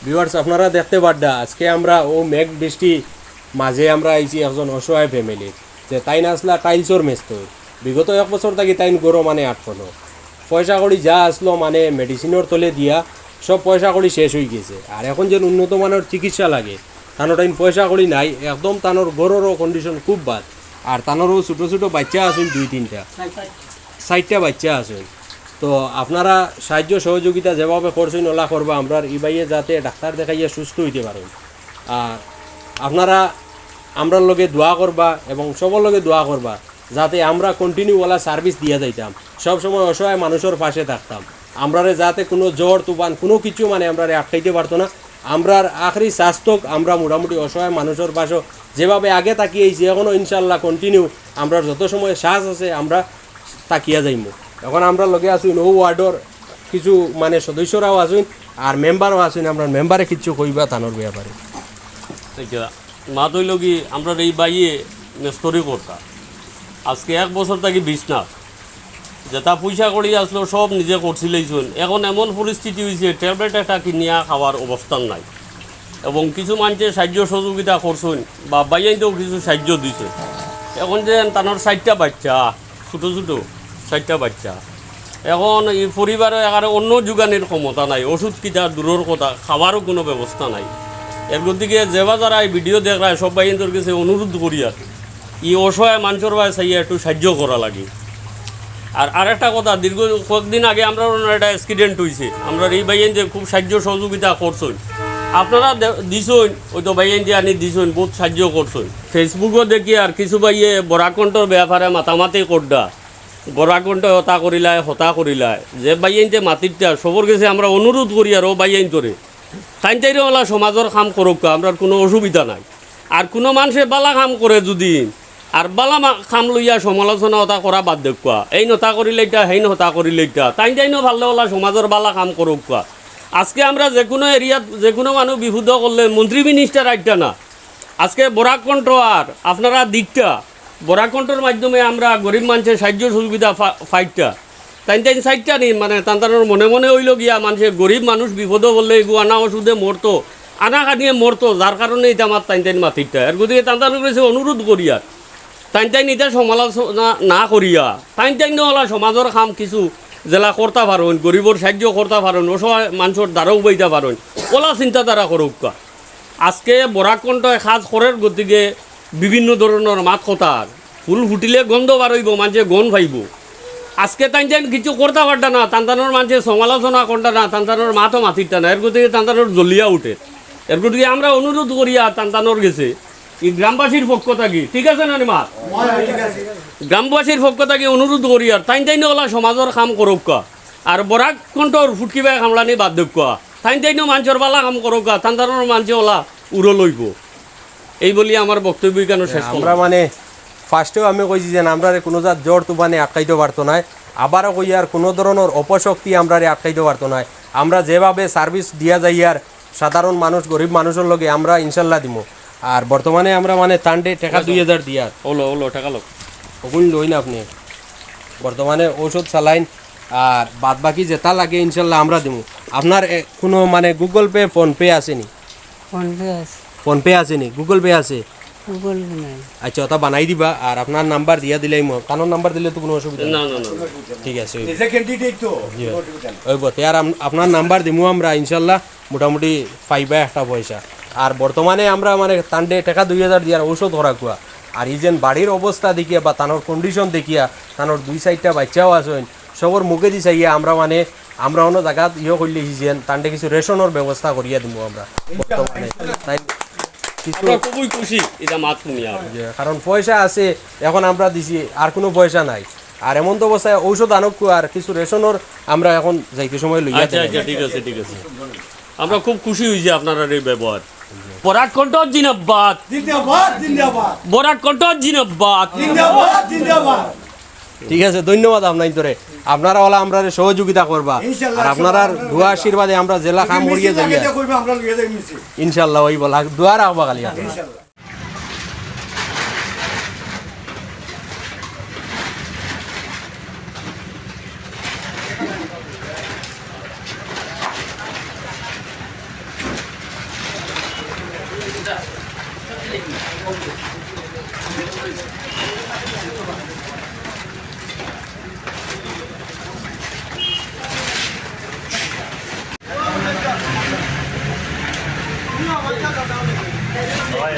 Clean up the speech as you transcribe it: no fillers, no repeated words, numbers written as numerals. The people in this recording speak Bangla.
ভিউয়ার্স আপনারা দেখতে পাড্ডা আজকে আমরা ও মেঘ বৃষ্টি মাঝে আমরা আইছি একজন অসহায় ফ্যামিলির যে তাই না আসলা টাইলসর মেস্ত বিগত এক বছর থাকি তাইন গরো মানে আটকনো পয়সা কড়ি যা আসলো মানে মেডিসিনের তলে দিয়া সব পয়সা কড়ি শেষ হয়ে গেছে আর এখন যে উন্নত মানের চিকিৎসা লাগে তানোর টাইম পয়সা কড়ি নাই একদম তানোর গরোরও কন্ডিশন খুব বাদ আর তানোরও ছোটো ছোটো বাচ্চা আছেন 2-3টা 60টা বাচ্চা আছেন। তো আপনারা সাহায্য সহযোগিতা যেভাবে করছেন ওলা করবা আমরা ই বাইয়ে যাতে ডাক্তার দেখাইয়া সুস্থ হইতে পারেন। আর আপনারা আমরার লগে দোয়া করবা এবং সবার লগে দোয়া করবা যাতে আমরা কন্টিনিউ ওলা সার্ভিস দিয়ে যাইতাম, সবসময় অসহায় মানুষের পাশে থাকতাম। আমরারে যাতে কোনো জ্বর তুফান কোনো কিছু মানে আমরারে আটকাইতে পারতো না। আমরার আখরি স্বাস্থ্য আমরা মোটামুটি অসহায় মানুষের পাশে যেভাবে আগে তাকিয়েছি এখনও ইনশাল্লাহ কন্টিনিউ আমরা যত সময় শ্বাস আছে আমরা তাকিয়া যাইম। এখন আমরা লগে আসুন ও ওয়ার্ডর কিছু মানে সদস্যরাও আসুন আর মেম্বারও আসুন, আমরা মেম্বারে কিছু কইবা তানোর ব্যাপারে। মা তৈল কি আমরা এই বাইয়ে মেস্তরি করতাম আজকে 1 বছর থাকি বিছনা যেটা পয়সা করি আসলো সব নিজে করছিলেইছেন। এখন এমন পরিস্থিতি হয়েছে ট্যাবলেট একটা কিনিয়া খাওয়ার অবস্থান নাই এবং কিছু মানুষের সাহায্য সহযোগিতা করছেন বা বাইয়াইতেও কিছু সাহায্য দিছে। এখন যে তানোর 60টা বাচ্চা ছোটো ছোটো 60টা বাচ্চা, এখন এই পরিবারে একারে অন্য যোগানের ক্ষমতা নাই, ওষুধ কিটা দূরের কথা, খাবারও কোনো ব্যবস্থা নাই। এর গতিকে যেবা যারা এই ভিডিও দেখায় সব বাইনদের কাছে অনুরোধ করি আর এই অসহায় মানুষের ভাই চাইয়া একটু সাহায্য করা লাগে। আর আরেকটা কথা, দীর্ঘ কয়েকদিন আগে আমরা একটা অ্যাক্সিডেন্ট হয়েছে, আমরা এই বাইন যে খুব সাহায্য সহযোগিতা করছেন, আপনারা দিছেন ওই তো বাইন যে আনি দিছেন বহুত সাহায্য করছেন। ফেসবুকও দেখি আর কিছু বাইয়ে বরাকণ্ঠর ব্যাপারে মাতামাতি করডা বরাকণ্ঠ হতা করিলায় যে বাইন যে মাতিরটা সবর কাছে আমরা অনুরোধ করি আর ও বাইন তোরে তাইনটাইরে ওলা সমাজের কাম করুক, আমরা কোনো অসুবিধা নাই। আর কোনো মানুষে বালা কাম করে যদি আর বালা কাম লইয়া সমালোচনা হতা করা বাদ দেখুয়া এই নতা করিলে এটা সেই নতা করিলে এটা তাইনটাইনও ভালো ওলা সমাজের বালা কাম করুক। আজকে আমরা যে কোনো এরিয়াত যে কোনো মানুষ বিশুদ্ধ করলে মন্ত্রী মিনিস্টার আইটা না, আজকে বরাক কণ্ঠ আর আপনারা দিকটা বরাক কণ্ঠর মাধ্যমে আমরা গরিব মানুষের সাহায্য সহযোগিতা ফাইটটা তাইন সাইডটা নি মানে তান্তানোর মনে মনে হইল গিয়া মানুষের গরিব মানুষ বিপদ বললে এগু আনা ওষুধে মরতো আনা কাটিয়ে মরতো, যার কারণে এটা আমার তাইন মাতিরটা। এর গতিকে তান্তানোর কাছে অনুরোধ করিয়া তাইন এটা সমালোচনা না করিয়া তাইন ওলা সমাজের কাম কিছু জেলা করতে পারেন, গরিবর সাহায্য করতে পারেন, অসহায় মানুষের দ্বারাও বইতে পারেন, ওলা চিন্তাধারা করুক। আজকে বরাক কণ্ঠ সাজ করের গতিকে বিভিন্ন ধরনের মাত কথার ফুল ফুটিলে গন্ধ বারইব, মানুষে গন পাইব। আজকে তাইন কিছু করতে পারতা না, তান্তানোর মানুষের সমালোচনা করতা না, তান্তানোর মাথও মাতিরটা না, এর গতিকে তান্তানোর জ্বলিয়া উঠে। এর গতিকে আমরা অনুরোধ করিয়া তান্তানোর গেছে এই গ্রামবাসীর পক্ষ থাকি, ঠিক আছে না মা, গ্রামবাসীর পক্ষ থাকি অনুরোধ করি আর তাইন ওলা সমাজের কাম করুক। আর বরাক কণ্ঠর ফুটকিবাই কামলানি বাদ দেখুয়া তাইন মানুষের বালা কাম করুক, তান্তানোর মানুষে ওলা উড়ো লইব। এই বলি আমার বক্তব্য কেন শেষ। আমরা মানে ফার্স্টেও আমি কইছি যে আমরা কোনো জাত জ্বর তুফানে আটকাইতে পারতো না, আবারও কই আর কোনো ধরনের অপশক্তি আমরা আটকাইতে পারতো না। আমরা যেভাবে সার্ভিস দিয়া যাই আর সাধারণ মানুষ গরিব মানুষের লগে আমরা ইনশাল্লাহ দিব। আর বর্তমানে আমরা মানে তান্ডে টাকা 2000 দিয়ার হলো টাকা লোক ওগুন লই না আপনি বর্তমানে ঔষধ চালাইন আর বাদ বাকি যেটা লাগে ইনশাল্লাহ আমরা দিব। আপনার কোনো মানে গুগল পে ফোনপে আসেনি? ফোনপে আসেনি, গুগল পে আছে? আচ্ছা ওটা বানাই দিবা আর আপনার নাম্বার দিয়া দিলেই কানোর নাম্বার দিলে তো কোনো অসুবিধা না, ঠিক আছে ওই বতে আর আপনার নাম্বার দিমু আমরা ইনশাল্লাহ মোটামুটি পাইবা একটা পয়সা। আর বর্তমানে আমরা মানে তান্ডে টাকা 2000 দিয়ার ঔষধ রাখুয়া আর এই যে বাড়ির অবস্থা দেখিয়া বা তানোর কন্ডিশন দেখিয়া তানোর 2-4টা বাচ্চাও আছেন সবর মুখে দি চাইয়া আমরা মানে আমরা অন্য জায়গাত করলে হিজেন তান্ডে কিছু রেশনের ব্যবস্থা করিয়া দিব আমরা বর্তমানে। তাই খুবই খুশি এটা মাত শুনিয়া, কারণ পয়সা আছে এখন আমরা দিছি আর কোনো পয়সা নাই। আর এমন তো অবস্থায় ঔষধ আনক আর কিছু রেশনের আমরা এখন যাইতে সময় লইয়া। আচ্ছা ঠিক আছে আমরা খুব খুশি হয়েছি আপনার এই ব্যবহার। বরাক কণ্ঠ জিন্দাবাদ, বরাক কণ্ঠ জিন্দাবাদ। ঠিক আছে ধন্যবাদ আপনার ধরে আপনারা ওলা আমরা সহযোগিতা করবা আর আপনারা দোয়া আশীর্বাদে আমরা জেলা কাম করিয়ে যাই ইনশাল্লাহ ওই বলা দোয়া রাখবা খালি। হয়